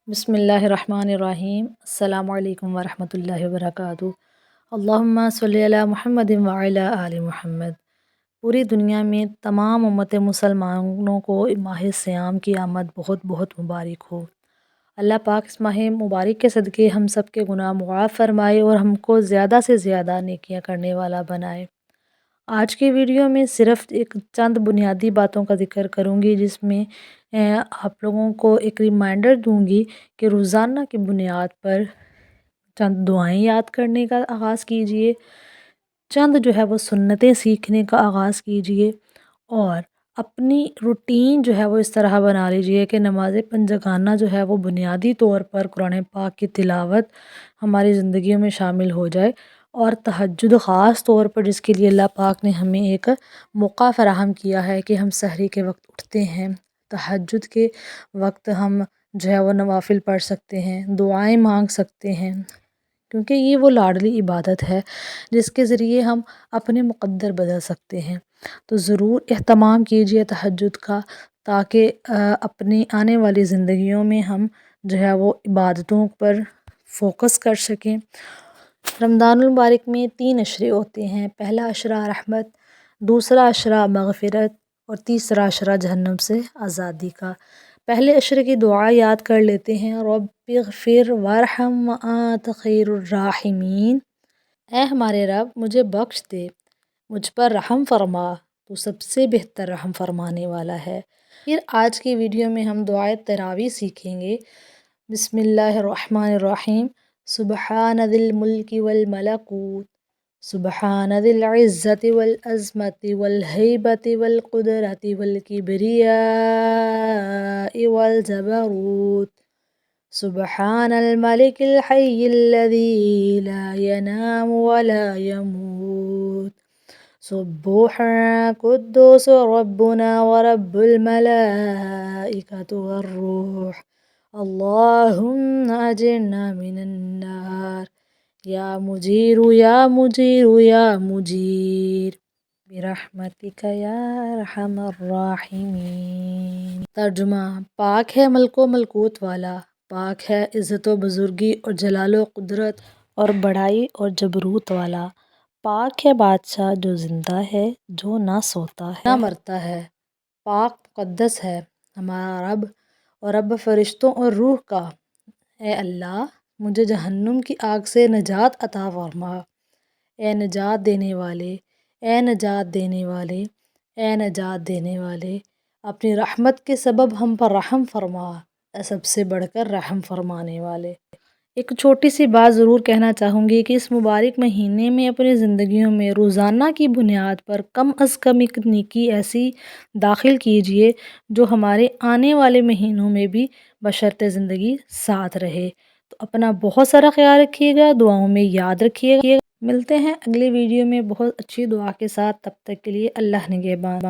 بسم اللہ الرحمن الرحیم۔ السلام علیکم ورحمۃ اللہ وبرکاتہ۔ اللہم صلی علی محمد وعلی آل محمد۔ پوری دنیا میں تمام امت مسلمانوں کو ماہ صیام کی آمد بہت بہت مبارک ہو۔ اللہ پاک اس ماہ مبارک کے صدقے ہم سب کے گناہ معاف فرمائے اور ہم کو زیادہ سے زیادہ نیکیاں کرنے والا بنائے۔ آج کی ویڈیو میں صرف ایک چند بنیادی باتوں کا ذکر کروں گی، جس میں آپ لوگوں کو ایک ریمائنڈر دوں گی کہ روزانہ کی بنیاد پر چند دعائیں یاد کرنے کا آغاز کیجئے، چند جو ہے وہ سنتیں سیکھنے کا آغاز کیجئے، اور اپنی روٹین جو ہے وہ اس طرح بنا لیجئے کہ نماز پنجگانہ جو ہے وہ بنیادی طور پر قرآن پاک کی تلاوت ہماری زندگیوں میں شامل ہو جائے، اور تہجد خاص طور پر جس کے لیے اللہ پاک نے ہمیں ایک موقع فراہم کیا ہے کہ ہم سحری کے وقت اٹھتے ہیں، تہجد کے وقت ہم جو ہے وہ نوافل پڑھ سکتے ہیں، دعائیں مانگ سکتے ہیں، کیونکہ یہ وہ لاڈلی عبادت ہے جس کے ذریعے ہم اپنے مقدر بدل سکتے ہیں۔ تو ضرور اہتمام کیجئے تہجد کا، تاکہ اپنی آنے والی زندگیوں میں ہم جو ہے وہ عبادتوں پر فوکس کر سکیں۔ رمضان المبارک میں 3 عشرے ہوتے ہیں، پہلا عشرہ رحمت، دوسرا عشرہ مغفرت، اور تیسرا عشرہ جہنم سے آزادی کا۔ پہلے عشرے کی دعا یاد کر لیتے ہیں۔ رب اغفر وارحم وانت خیر الراحمین۔ اے ہمارے رب مجھے بخش دے، مجھ پر رحم فرما، تو سب سے بہتر رحم فرمانے والا ہے۔ پھر آج کی ویڈیو میں ہم دعائے تراویح سیکھیں گے۔ بسم اللہ الرحمن الرحیم۔ سبحان ذی الملک والملکوت، سبحان ذی العزت والعظمت والہیبت والقدرت والکبریاء والجبروت، سبحان الملک الحی الذی لا ینام ولا یموت، سبوح قدوس ربنا ورب الملائکۃ والروح، اللہم اجرنا من النار، یا مجیر یا مجیر یا مجیر، برحمتک یا ارحم الراحمین۔ ترجمہ: پاک ہے ملک و ملکوت والا، پاک ہے عزت و بزرگی اور جلال و قدرت اور بڑائی اور جبروت والا، پاک ہے بادشاہ جو زندہ ہے، جو نہ سوتا ہے نہ مرتا ہے، پاک مقدس ہے ہمارا رب اور رب فرشتوں اور روح کا۔ اے اللہ مجھے جہنم کی آگ سے نجات عطا فرما، اے نجات دینے والے، اے نجات دینے والے، اے نجات دینے والے، اپنی رحمت کے سبب ہم پر رحم فرما، اے سب سے بڑھ کر رحم فرمانے والے۔ ایک چھوٹی سی بات ضرور کہنا چاہوں گی کہ اس مبارک مہینے میں اپنی زندگیوں میں روزانہ کی بنیاد پر کم از کم ایک نیکی ایسی داخل کیجئے جو ہمارے آنے والے مہینوں میں بھی بشرط زندگی ساتھ رہے۔ تو اپنا بہت سارا خیال رکھیے گا، دعاؤں میں یاد رکھیے گا۔ ملتے ہیں اگلی ویڈیو میں بہت اچھی دعا کے ساتھ، تب تک کے لیے اللہ نگہبان۔